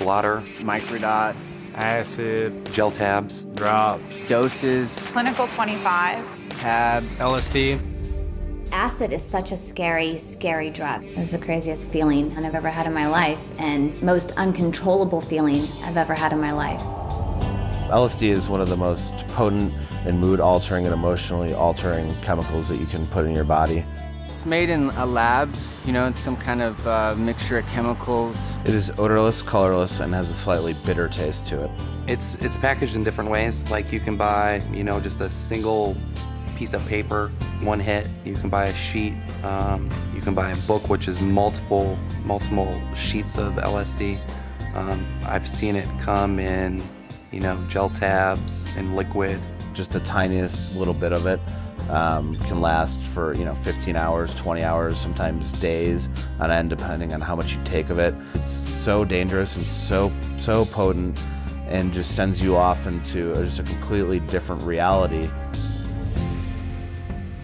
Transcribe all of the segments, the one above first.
blotter, microdots, acid, gel tabs, drops, doses, clinical 25, tabs, LSD. Acid is such a scary, scary drug. It was the craziest feeling I've ever had in my life, and most uncontrollable feeling I've ever had in my life. LSD is one of the most potent and mood-altering and emotionally altering chemicals that you can put in your body. It's made in a lab, you know, it's some kind of mixture of chemicals. It is odorless, colorless, and has a slightly bitter taste to it. It's packaged in different ways. Like you can buy, you know, just a single piece of paper, one hit. You can buy a sheet. You can buy a book, which is multiple sheets of LSD. I've seen it come in, you know, gel tabs and liquid. Just the tiniest little bit of it can last for, you know, 15 hours, 20 hours, sometimes days on end, depending on how much you take of it. It's so dangerous and so potent, and just sends you off into just a completely different reality.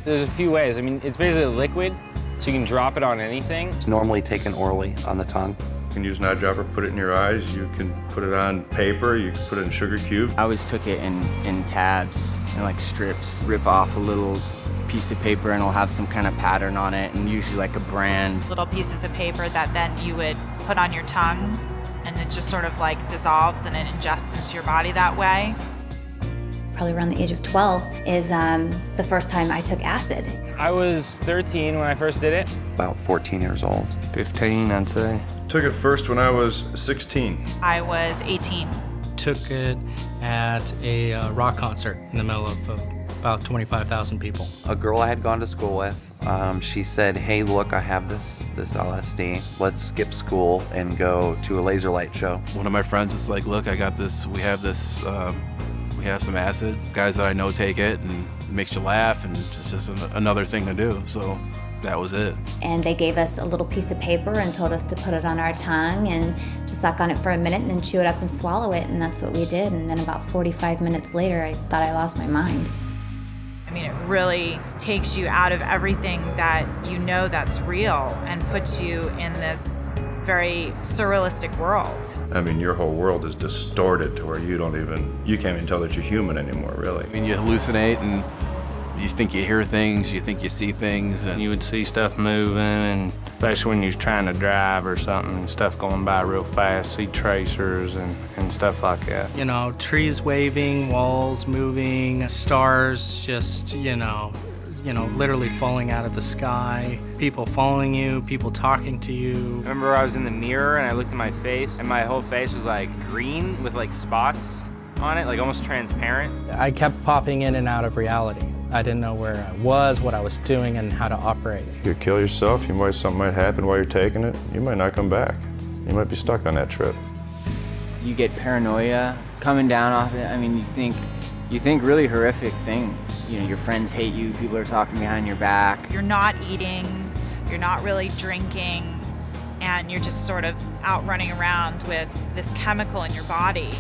There's a few ways. I mean, it's basically liquid, so you can drop it on anything. It's normally taken orally on the tongue. You can use an eyedropper, put it in your eyes. You can put it on paper. You can put it in sugar cubes. I always took it in tabs and like strips. Rip off a little piece of paper and it'll have some kind of pattern on it, and usually like a brand. little pieces of paper that then you would put on your tongue, and it just sort of like dissolves and it ingests into your body that way. Probably around the age of 12 is the first time I took acid. I was 13 when I first did it. About 14 years old. 15, I'd say. Took it first when I was 16. I was 18. Took it at a rock concert in the middle of about 25,000 people. A girl I had gone to school with, she said, hey, look, I have this LSD. Let's skip school and go to a laser light show. One of my friends was like, look, I got this, we have some acid. Guys that I know take it, and it makes you laugh, and it's just another thing to do. So that was it. And they gave us a little piece of paper and told us to put it on our tongue and to suck on it for a minute and then chew it up and swallow it, and that's what we did. And then about 45 minutes later, I thought I lost my mind. I mean, it really takes you out of everything that you know that's real and puts you in this very surrealistic world. I mean, your whole world is distorted to where you can't even tell that you're human anymore, really. I mean, you hallucinate, and you think you hear things, you think you see things. And You would see stuff moving, and especially when you're trying to drive or something, stuff going by real fast, see tracers and stuff like that. You know, trees waving, walls moving, stars just, you know, literally falling out of the sky, people following you, people talking to you. I remember I was in the mirror and I looked at my face, and my whole face was like green with like spots on it, like almost transparent. I kept popping in and out of reality. I didn't know where I was, what I was doing, and how to operate. You could kill yourself. Something might happen while you're taking it. You might not come back. You might be stuck on that trip. You get paranoia coming down off it. I mean, you think really horrific things. You know, your friends hate you, people are talking behind your back. You're not eating, you're not really drinking, and you're just sort of out running around with this chemical in your body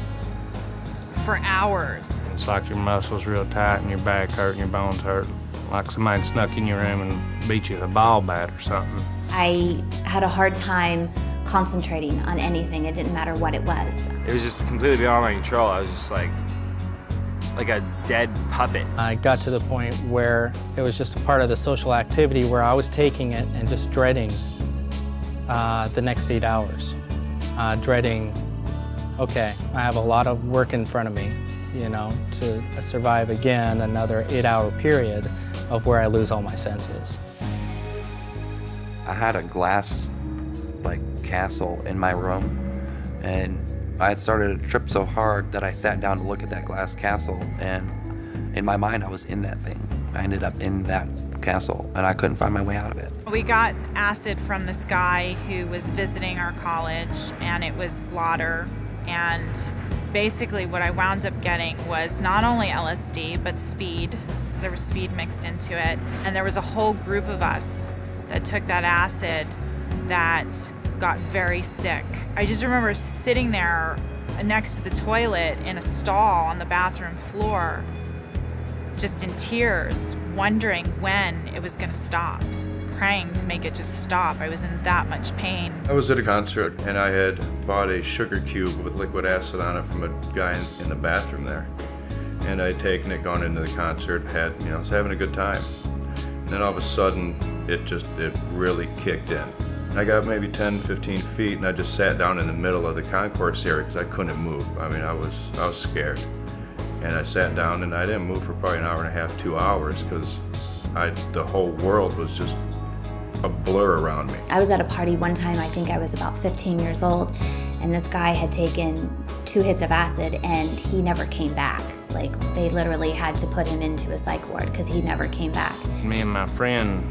for hours. It's like your muscles real tight and your back hurt and your bones hurt. Like somebody snuck in your room and beat you with a ball bat or something. I had a hard time concentrating on anything. It didn't matter what it was. It was just completely beyond my control. I was just like a dead puppet. I got to the point where it was just a part of the social activity where I was taking it and just dreading the next 8 hours. Dreading, okay, I have a lot of work in front of me, you know, to survive again another 8-hour period of where I lose all my senses. I had a glass, like, castle in my room, and I had started to trip so hard that I sat down to look at that glass castle, and in my mind, I was in that thing. I ended up in that castle, and I couldn't find my way out of it. We got acid from this guy who was visiting our college, and it was blotter. And basically what I wound up getting was not only LSD, but speed, because there was speed mixed into it. And there was a whole group of us that took that acid that got very sick. I just remember sitting there next to the toilet in a stall on the bathroom floor, just in tears, wondering when it was going to stop. praying to make it just stop. I was in that much pain. I was at a concert and I had bought a sugar cube with liquid acid on it from a guy in the bathroom there. And I had taken it, gone into the concert, was having a good time. And then all of a sudden, it really kicked in. I got maybe 10, 15 feet and I just sat down in the middle of the concourse area because I couldn't move. I mean, I was scared. And I sat down and I didn't move for probably an hour and a half, 2 hours, because the whole world was just a blur around me. I was at a party one time, I think I was about 15 years old, and this guy had taken 2 hits of acid and he never came back. Like, they literally had to put him into a psych ward because he never came back. Me and my friend,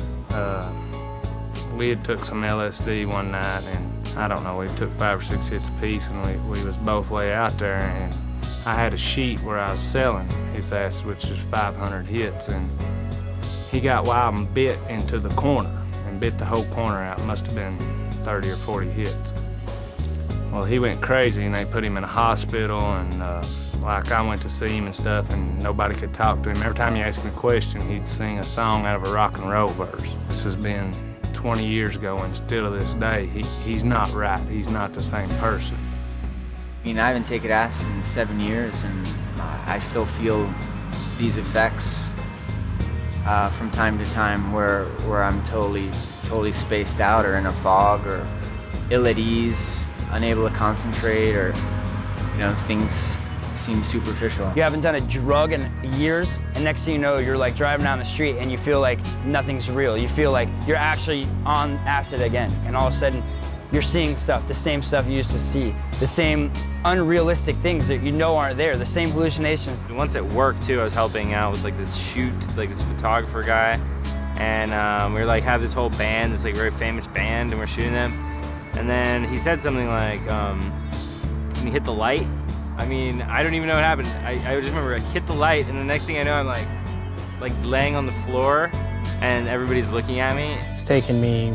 we had took some LSD one night, and I don't know, we took 5 or 6 hits apiece, and we was both way out there, and I had a sheet where I was selling his acid, which is 500 hits, and he got wild and bit into the corner and bit the whole corner out. It must have been 30 or 40 hits. Well, he went crazy and they put him in a hospital, and like I went to see him and stuff, and nobody could talk to him. Every time you asked him a question, he'd sing a song out of a rock and roll verse. This has been 20 years ago, and still to this day, he's not right. He's not the same person. I mean, I haven't taken acid in 7 years, and I still feel these effects from time to time where I'm totally spaced out, or in a fog, or ill at ease, unable to concentrate, or things seem superficial. You haven't done a drug in years, and next thing you know, you're like driving down the street and you feel like nothing's real. You feel like you're actually on acid again, and all of a sudden you're seeing stuff, the same stuff you used to see, the same unrealistic things that you know aren't there, the same hallucinations. Once at work too, I was helping out with like this this photographer guy, and we were like have this whole band, this like very famous band, and we're shooting them. And then he said something like, "Can you hit the light?" I mean, I don't even know what happened. I just remember I hit the light, and the next thing I know, I'm like laying on the floor, and everybody's looking at me. It's taken me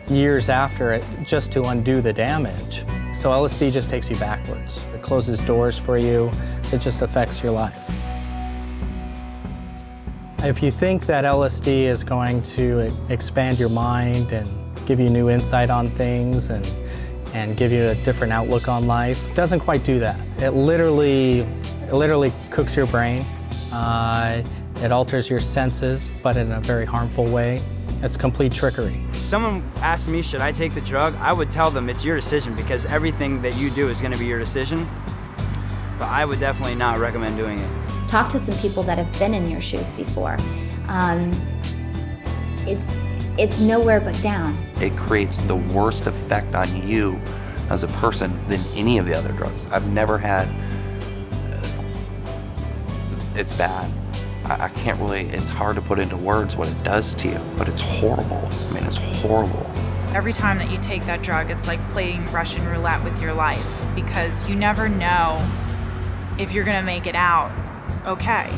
years after it just to undo the damage. So LSD just takes you backwards. It closes doors for you. It just affects your life. If you think that LSD is going to expand your mind and give you new insight on things and give you a different outlook on life, it doesn't quite do that. It literally cooks your brain. It alters your senses, but in a very harmful way. It's complete trickery. If someone asked me, should I take the drug, I would tell them it's your decision, because everything that you do is going to be your decision. But I would definitely not recommend doing it. Talk to some people that have been in your shoes before. It's nowhere but down. It creates the worst effect on you as a person than any of the other drugs. I've never had, it's bad. I can't really, it's hard to put into words what it does to you, but it's horrible. I mean, it's horrible. Every time that you take that drug, it's like playing Russian roulette with your life, because you never know if you're gonna make it out okay.